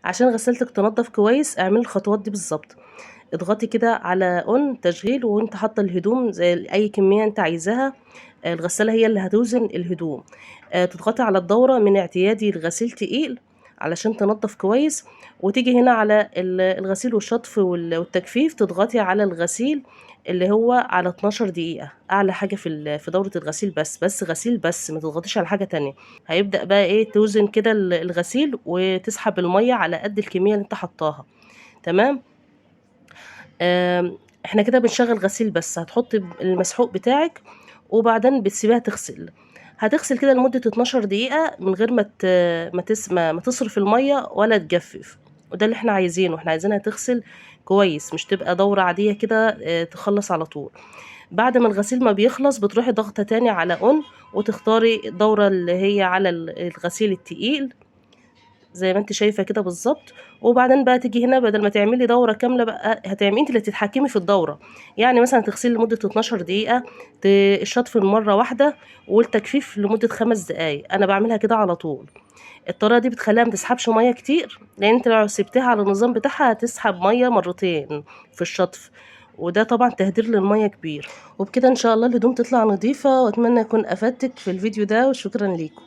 عشان غسالتك تنضف كويس اعملي الخطوات دي بالظبط. اضغطي كده على اون تشغيل وانت حاطه الهدوم زي اي كميه انت عايزاها. الغساله هي اللي هتوزن الهدوم. تضغطي على الدوره من اعتيادي لغسيل تقيل علشان تنضف كويس. وتيجي هنا على الغسيل والشطف والتجفيف، تضغطي على الغسيل اللي هو على 12 دقيقة أعلى حاجة في دورة الغسيل. بس غسيل بس، ما تضغطيش على حاجة تانية. هيبدأ بقى إيه توزن كده الغسيل وتسحب المية على قد الكمية اللي أنت حطاها. تمام. إحنا كده بنشغل غسيل بس، هتحطي المسحوق بتاعك وبعدين بتسيبيها تغسل. هتغسل كده لمدة 12 دقيقة من غير ما تصرف المية ولا تجفف. وده اللي احنا عايزينه، احنا عايزينها تغسل كويس، مش تبقى دورة عادية كده تخلص على طول. بعد ما الغسيل ما بيخلص بتروحي ضغطة تاني على اون وتختاري الدورة اللي هي على الغسيل التقيل زي ما انت شايفة كده بالظبط. وبعدين بقى تيجي هنا بدل ما تعملي دورة كاملة بقى هتعملي انت اللي تتحكمي في الدورة. يعني مثلا تغسلي لمدة 12 دقيقة، الشطف مرة واحدة والتجفيف لمدة 5 دقايق. انا بعملها كده على طول. الطريقة دي بتخليها متسحبش مية كتير، لان انت لو سبتها على النظام بتاعها هتسحب مية مرتين في الشطف، وده طبعا تهدير للمية كبير. وبكده ان شاء الله الهدوم تطلع نظيفة، واتمنى اكون افدتك في الفيديو ده، وشكرا ليكم.